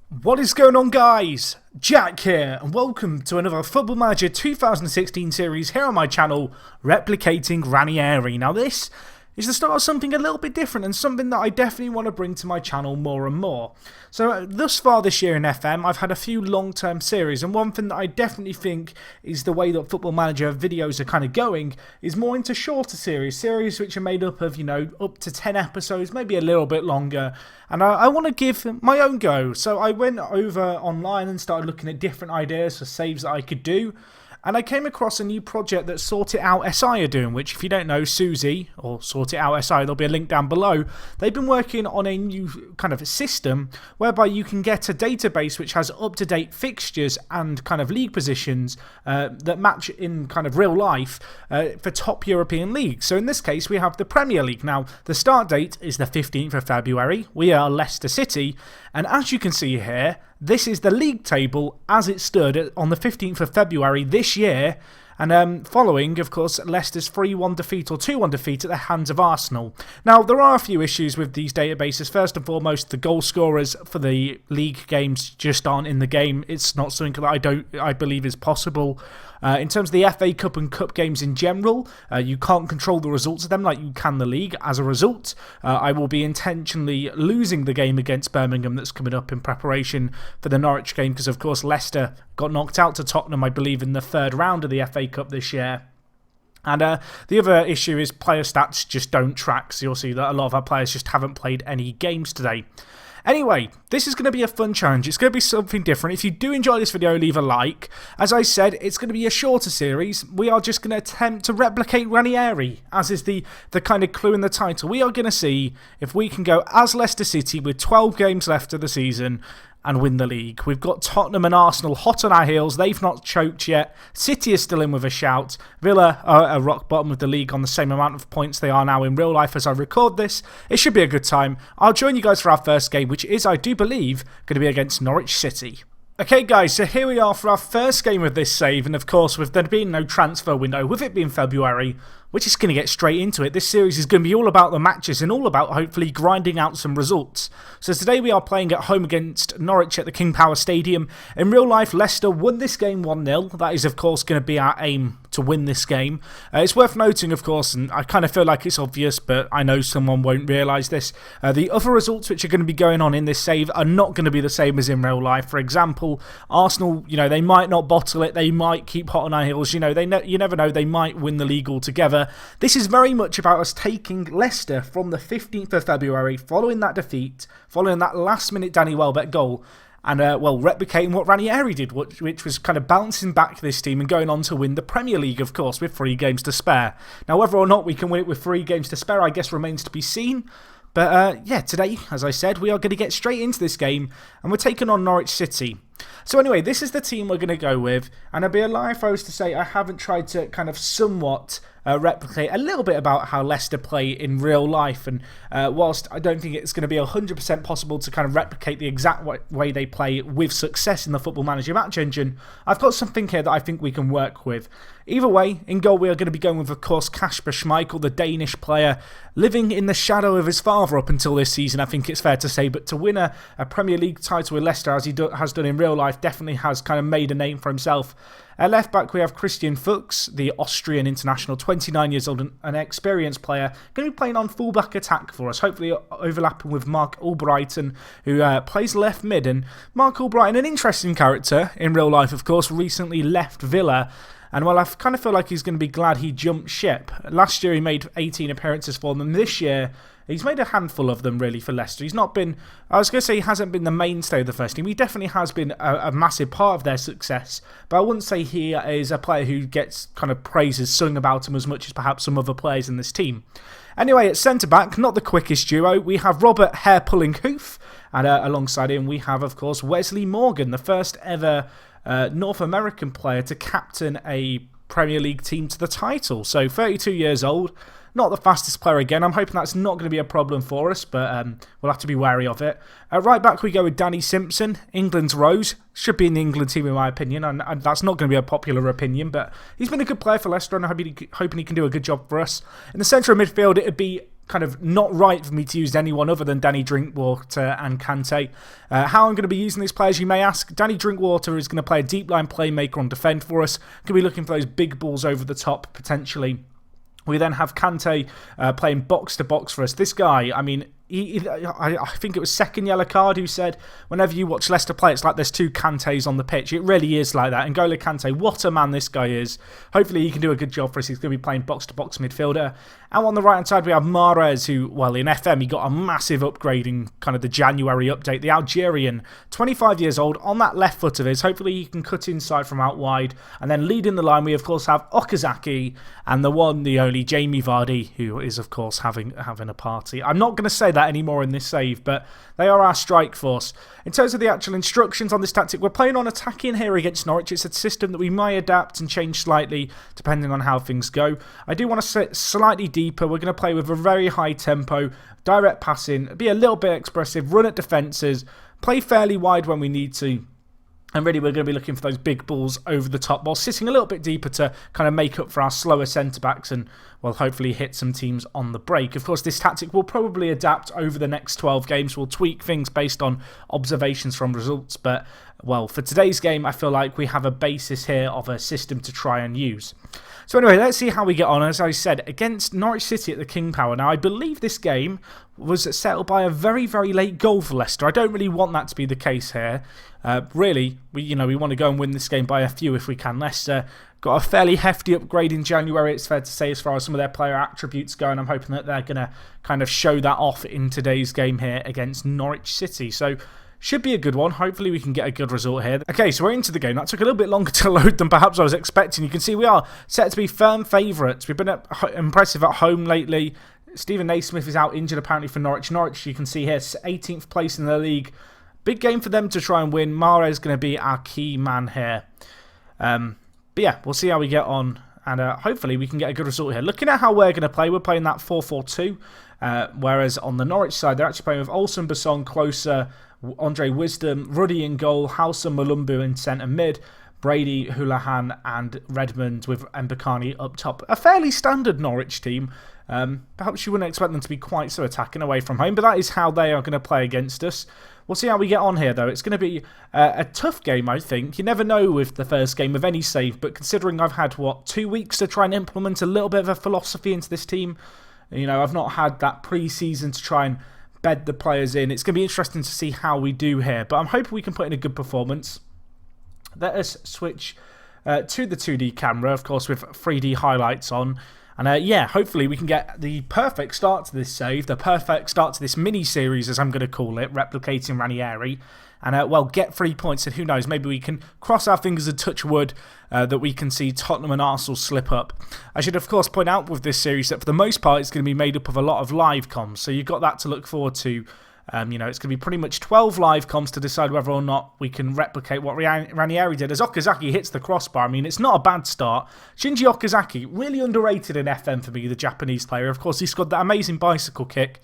What is going on, guys? Jack here, and welcome to another Football Manager 2016 series here on my channel, replicating Ranieri. Now this is the start of something a little bit different and something that I definitely want to bring to my channel more and more. So thus far this year in FM, I've had a few long-term series, and one thing that I definitely think is the way that Football Manager videos are kind of going is more into shorter series which are made up of, up to 10 episodes, maybe a little bit longer. And I want to give my own go. So I went over online and started looking at different ideas for saves that I could do. And I came across a new project that Sort It Out SI are doing, which if you don't know, Susie, or Sort It Out SI, there'll be a link down below. They've been working on a new kind of system whereby you can get a database which has up-to-date fixtures and kind of league positions that match in kind of real life for top European leagues. So in this case, we have the Premier League. Now, the start date is the 15th of February. We are Leicester City. And as you can see here, this is the league table as it stood on the 15th of February this year. And following, of course, Leicester's 3-1 defeat or 2-1 defeat at the hands of Arsenal. Now, there are a few issues with these databases. First and foremost, the goal scorers for the league games just aren't in the game. It's not something that I believe is possible. In terms of the FA Cup and Cup games in general, you can't control the results of them like you can the league. As a result, I will be intentionally losing the game against Birmingham that's coming up in preparation for the Norwich game because, of course, Leicester got knocked out to Tottenham, I believe, in the third round of the FA Cup this year. And the other issue is player stats just don't track, so you'll see that a lot of our players just haven't played any games today. Anyway, this is going to be a fun challenge. It's going to be something different. If you do enjoy this video, leave a like. As I said, it's going to be a shorter series. We are just going to attempt to replicate Ranieri, as is the kind of clue in the title. We are going to see if we can go as Leicester City with 12 games left of the season and win the league. We've got Tottenham and Arsenal hot on our heels. They've not choked yet. City is still in with a shout. Villa are at rock bottom of the league on the same amount of points they are now in real life as I record this. It should be a good time. I'll join you guys for our first game, which is, I do believe, going to be against Norwich City. Okay guys, so here we are for our first game of this save, and of course with there being no transfer window, with it being February, we're just going to get straight into it. This series is going to be all about the matches and all about hopefully grinding out some results. So today we are playing at home against Norwich at the King Power Stadium. In real life, Leicester won this game 1-0. That is of course going to be our aim to win this game. It's worth noting, of course, and I kind of feel like it's obvious, but I know someone won't realise this. The other results which are going to be going on in this save are not going to be the same as in real life. For example, Arsenal, they might not bottle it, they might keep hot on our heels, you never know, they might win the league altogether. This is very much about us taking Leicester from the 15th of February, following that defeat, following that last-minute Danny Welbeck goal, and, replicating what Ranieri did, which was kind of bouncing back this team and going on to win the Premier League, of course, with 3 games to spare. Now, whether or not we can win it with 3 games to spare, I guess remains to be seen. But, yeah, today, as I said, we are going to get straight into this game, and we're taking on Norwich City. So anyway, this is the team we're going to go with, and I'd be a lie if I was to say I haven't tried to kind of somewhat replicate a little bit about how Leicester play in real life, and whilst I don't think it's going to be 100% possible to kind of replicate the exact way they play with success in the Football Manager match engine, I've got something here that I think we can work with. Either way, in goal we are going to be going with, of course, Kasper Schmeichel, the Danish player, living in the shadow of his father up until this season, I think it's fair to say, but to win a Premier League title with Leicester, as he has done in real life, definitely has kind of made a name for himself. At left back we have Christian Fuchs, the Austrian international, 29 years old, an experienced player, going to be playing on fullback attack for us, hopefully overlapping with Mark Albrighton, who plays left mid. And Mark Albrighton, an interesting character in real life, of course, recently left Villa. And well, I kind of feel like he's going to be glad he jumped ship. Last year he made 18 appearances for them. This year he's made a handful of them, really, for Leicester. He's not been, I was going to say he hasn't been the mainstay of the first team. He definitely has been a massive part of their success. But I wouldn't say he is a player who gets kind of praises sung about him as much as perhaps some other players in this team. Anyway, at centre-back, not the quickest duo, we have Robert Hair-Pulling Hoof. And alongside him we have, of course, Wesley Morgan, the first ever North American player to captain a Premier League team to the title. So 32 years old, not the fastest player again. I'm hoping that's not going to be a problem for us, but we'll have to be wary of it. At right back we go with Danny Simpson, England's Rose. Should be in the England team in my opinion, and that's not going to be a popular opinion, but he's been a good player for Leicester and I'm hoping he can do a good job for us. In the centre of midfield it would be kind of not right for me to use anyone other than Danny Drinkwater and Kante. How I'm going to be using these players, you may ask. Danny Drinkwater is going to play a deep line playmaker on defend for us. Going to be looking for those big balls over the top, potentially. We then have Kante playing box-to-box for us. This guy, I mean, I think it was second yellow card who said, whenever you watch Leicester play, it's like there's two Kantes on the pitch. It really is like that. N'Golo Kante, what a man this guy is. Hopefully he can do a good job for us. He's going to be playing box-to-box midfielder. And on the right-hand side, we have Mahrez, who, well, in FM, he got a massive upgrade in kind of the January update. The Algerian, 25 years old, on that left foot of his. Hopefully he can cut inside from out wide. And then leading the line, we, of course, have Okazaki and the one, the only, Jamie Vardy, who is, of course, having a party. I'm not going to say that anymore in this save, but they are our strike force. In terms of the actual instructions on this tactic, we're playing on attacking here against Norwich. It's a system that we may adapt and change slightly depending on how things go. I do want to sit slightly deeper. We're going to play with a very high tempo, direct passing, be a little bit expressive, run at defences, play fairly wide when we need to. And really, we're going to be looking for those big balls over the top while sitting a little bit deeper to kind of make up for our slower centre-backs and, well, hopefully hit some teams on the break. Of course, this tactic will probably adapt over the next 12 games. We'll tweak things based on observations from results. But, well, for today's game, I feel like we have a basis here of a system to try and use. So anyway, let's see how we get on. As I said, against Norwich City at the King Power. Now, I believe this game was settled by a very, very late goal for Leicester. I don't really want that to be the case here. Really, we want to go and win this game by a few if we can. Leicester got a fairly hefty upgrade in January, it's fair to say, as far as some of their player attributes go, and I'm hoping that they're going to kind of show that off in today's game here against Norwich City. So, should be a good one. Hopefully we can get a good result here. Okay, so we're into the game. That took a little bit longer to load than perhaps I was expecting. You can see we are set to be firm favourites. We've been impressive at home lately. Stephen Naismith is out injured apparently for Norwich. Norwich, you can see here, 18th place in the league. Big game for them to try and win. Mahrez is going to be our key man here. But yeah, we'll see how we get on. And hopefully we can get a good result here. Looking at how we're going to play, we're playing that 4-4-2. Whereas on the Norwich side, they're actually playing with Olsen, Basson, Closer, Andre Wisdom, Ruddy in goal, Howson, Malumbu in centre mid, Brady, Houlihan and Redmond with Mbakani up top. A fairly standard Norwich team. Perhaps you wouldn't expect them to be quite so attacking away from home, but that is how they are going to play against us. We'll see how we get on here, though. It's going to be a tough game, I think. You never know with the first game of any save, but considering I've had, 2 weeks to try and implement a little bit of a philosophy into this team, I've not had that pre-season to try and bed the players in. It's going to be interesting to see how we do here, but I'm hoping we can put in a good performance. Let us switch to the 2D camera, of course, with 3D highlights on. And yeah, hopefully we can get the perfect start to this save, the perfect start to this mini-series, as I'm going to call it, replicating Ranieri. And, well, get 3 points, and who knows, maybe we can cross our fingers and touch wood that we can see Tottenham and Arsenal slip up. I should, of course, point out with this series that for the most part, it's going to be made up of a lot of live comms, so you've got that to look forward to. It's going to be pretty much 12 live comms to decide whether or not we can replicate what Ranieri did. As Okazaki hits the crossbar, I mean, it's not a bad start. Shinji Okazaki, really underrated in FM for me, the Japanese player. Of course, he scored that amazing bicycle kick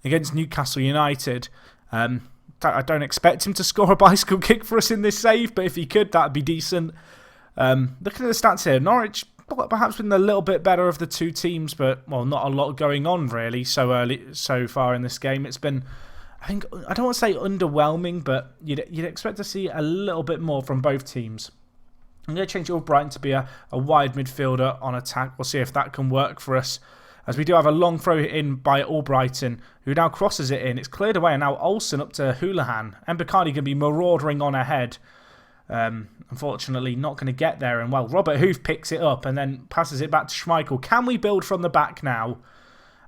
against Newcastle United. I don't expect him to score a bicycle kick for us in this save, but if he could, that would be decent. Looking at the stats here, Norwich perhaps been a little bit better of the two teams, but, well, not a lot going on, really, so far in this game. It's been, I don't want to say underwhelming, but you'd expect to see a little bit more from both teams. I'm going to change Albrighton to be a wide midfielder on attack. We'll see if that can work for us. As we do have a long throw in by Albrighton, who now crosses it in. It's cleared away, and now Olsen up to Houlihan. Mbakani going to be maraudering on ahead. Unfortunately, not going to get there. And, well, Robert Hoof picks it up and then passes it back to Schmeichel. Can we build from the back now?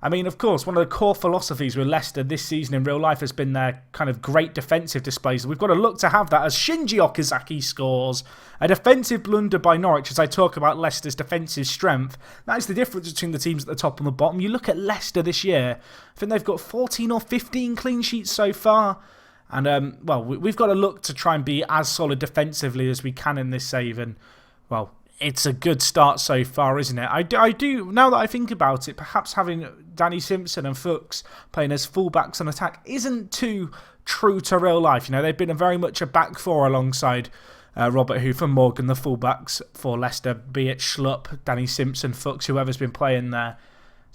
I mean, of course, one of the core philosophies with Leicester this season in real life has been their kind of great defensive displays. We've got to look to have that as Shinji Okazaki scores. A defensive blunder by Norwich as I talk about Leicester's defensive strength. That is the difference between the teams at the top and the bottom. You look at Leicester this year, I think they've got 14 or 15 clean sheets so far. And, well, we've got to look to try and be as solid defensively as we can in this save. And, well, it's a good start so far, isn't it? I do, now that I think about it, perhaps having Danny Simpson and Fuchs playing as fullbacks on attack isn't too true to real life. They've been very much a back four alongside Robert Hoof and Morgan, the fullbacks for Leicester, be it Schlupp, Danny Simpson, Fuchs, whoever's been playing there.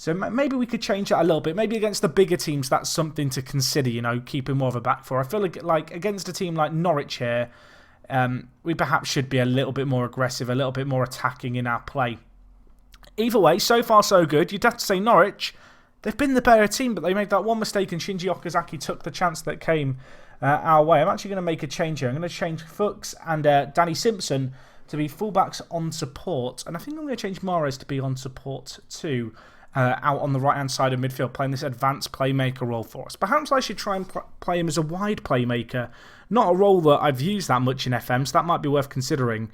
So maybe we could change that a little bit. Maybe against the bigger teams, that's something to consider, keeping more of a back four. I feel like against a team like Norwich here, we perhaps should be a little bit more aggressive, a little bit more attacking in our play. Either way, so far so good. You'd have to say Norwich, they've been the better team, but they made that one mistake and Shinji Okazaki took the chance that came our way. I'm actually going to make a change here. I'm going to change Fuchs and Danny Simpson to be fullbacks on support. And I think I'm going to change Mahrez to be on support too. Out on the right-hand side of midfield, playing this advanced playmaker role for us. Perhaps I should try and play him as a wide playmaker. Not a role that I've used that much in FM, so that might be worth considering.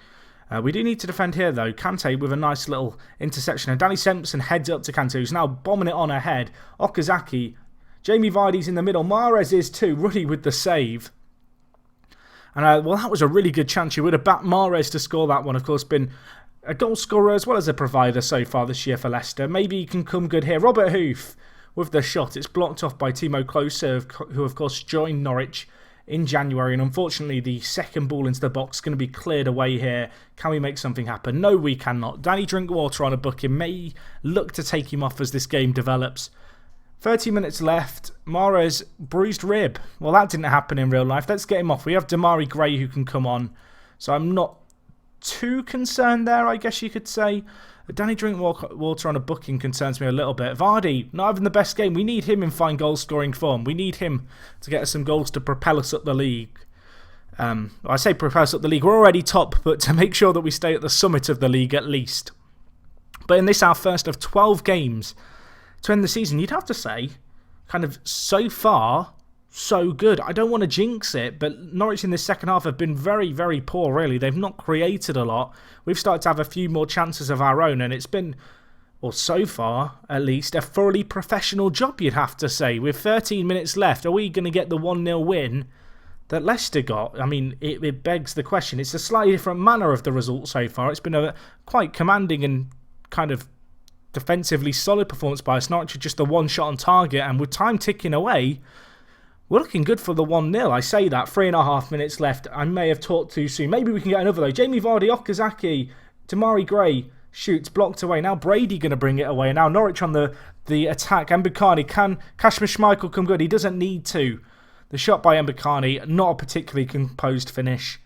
We do need to defend here, though. Kante with a nice little interception. And Danny Simpson heads up to Kante, who's now bombing it on ahead. Okazaki. Jamie Vardy's in the middle. Mahrez is too. Ruddy with the save. And, well, that was a really good chance. You would have backed Mahrez to score that one. Of course, been a goal scorer as well as a provider so far this year for Leicester. Maybe he can come good here. Robert Hoof with the shot. It's blocked off by Timo Klose, who of course joined Norwich in January. And unfortunately, the second ball into the box is going to be cleared away here. Can we make something happen? No, we cannot. Danny Drinkwater on a booking. May look to take him off as this game develops. 30 minutes left. Mahrez, bruised rib. Well, that didn't happen in real life. Let's get him off. We have Damari Gray who can come on. So I'm not too concerned there, I guess you could say. Danny Drinkwater on a booking concerns me a little bit. Vardy, not having the best game. We need him in fine goal-scoring form. We need him to get us some goals to propel us up the league. I say propel us up the league. We're already top, but to make sure that we stay at the summit of the league at least. But in this, our first of 12 games to end the season, you'd have to say, kind of so far, so good. I don't want to jinx it, but Norwich in this second half have been very, very poor, really. They've not created a lot. We've started to have a few more chances of our own, and it's been, or so far at least, a thoroughly professional job, you'd have to say. With 13 minutes left, are we going to get the 1-0 win that Leicester got? I mean, it begs the question. It's a slightly different manner of the result so far. It's been a quite commanding and kind of defensively solid performance by us. Norwich just the one shot on target, and with time ticking away, we're looking good for the 1-0. I say that. 3.5 minutes left. I may have talked too soon. Maybe we can get another though. Jamie Vardy, Okazaki, Damari Gray shoots, blocked away. Now Brady going to bring it away. Now Norwich on the attack. Mbukani, can Kashmir Schmeichel come good? He doesn't need to. The shot by Mbukani, not a particularly composed finish.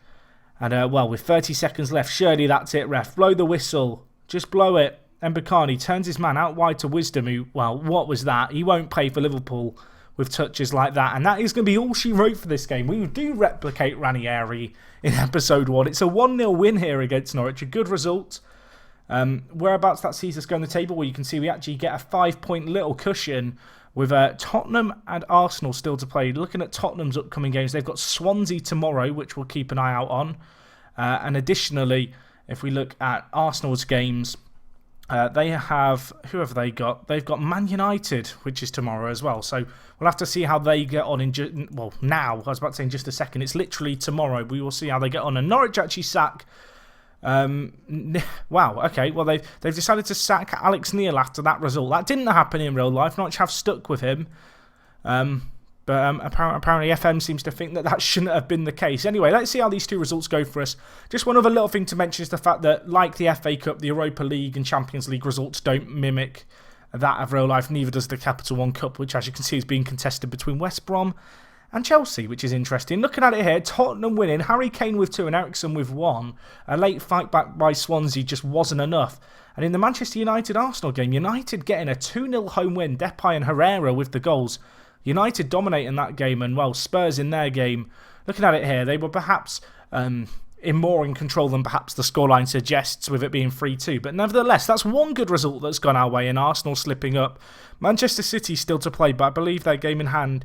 And well, with 30 seconds left, surely that's it, ref. Blow the whistle. Just blow it. Mbukani turns his man out wide to Wisdom, who, well, what was that? He won't play for Liverpool with touches like that, and that is going to be all she wrote for this game. We do replicate Ranieri in episode 1. It's a 1-0 win here against Norwich, a good result. Whereabouts that sees us go on the table? Well, you can see we actually get a 5-point little cushion with Tottenham and Arsenal still to play. Looking at Tottenham's upcoming games, they've got Swansea tomorrow, which we'll keep an eye out on. And additionally, if we look at Arsenal's games, they have, who have they got? They've got Man United, which is tomorrow as well. So we'll have to see how they get on in, well, now. I was about to say in just a second. It's literally tomorrow. We will see how they get on. And Norwich actually sack. Wow, okay. Well, they've decided to sack Alex Neil after that result. That didn't happen in real life. Norwich have stuck with him. But apparently FM seems to think that shouldn't have been the case. Anyway, let's see how these two results go for us. Just one other little thing to mention is the fact that, like the FA Cup, the Europa League and Champions League results don't mimic that of real life. Neither does the Capital One Cup, which, as you can see, is being contested between West Brom and Chelsea, which is interesting. Looking at it here, Tottenham winning, Harry Kane with 2 and Eriksen with 1. A late fight back by Swansea just wasn't enough. And in the Manchester United-Arsenal game, United getting a 2-0 home win, Depay and Herrera with the goals. United dominating that game, and well, Spurs in their game. Looking at it here, they were perhaps in more in control than perhaps the scoreline suggests, with it being 3-2. But nevertheless, that's one good result that's gone our way, and Arsenal slipping up. Manchester City still to play, but I believe their game in hand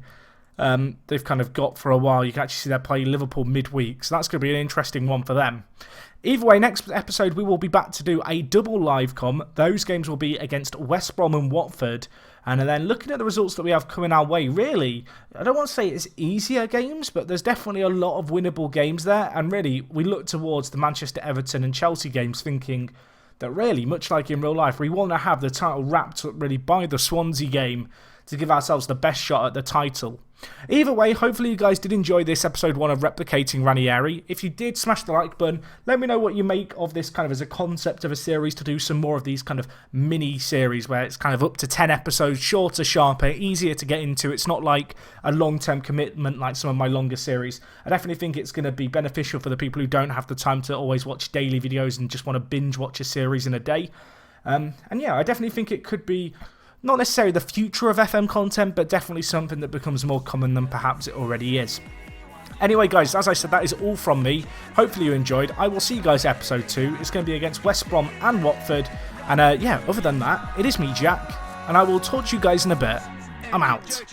they've kind of got for a while. You can actually see they're playing Liverpool midweek, so that's going to be an interesting one for them. Either way, next episode we will be back to do a double live com. Those games will be against West Brom and Watford. And then looking at the results that we have coming our way, really, I don't want to say it's easier games, but there's definitely a lot of winnable games there. And really, we look towards the Manchester, Everton and Chelsea games thinking that really, much like in real life, we want to have the title wrapped up really by the Swansea game to give ourselves the best shot at the title. Either way, hopefully you guys did enjoy this episode 1 of Replicating Ranieri. If you did, smash the like button. Let me know what you make of this kind of as a concept of a series, to do some more of these kind of mini series where it's kind of up to 10 episodes, shorter, sharper, easier to get into. It's not like a long-term commitment like some of my longer series. I definitely think it's going to be beneficial for the people who don't have the time to always watch daily videos and just want to binge watch a series in a day. And yeah, I definitely think it could be not necessarily the future of FM content, but definitely something that becomes more common than perhaps it already is. Anyway, guys, as I said, that is all from me. Hopefully you enjoyed. I will see you guys episode 2. It's going to be against West Brom and Watford. And yeah, other than that, it is me, Jack, and I will talk to you guys in a bit. I'm out.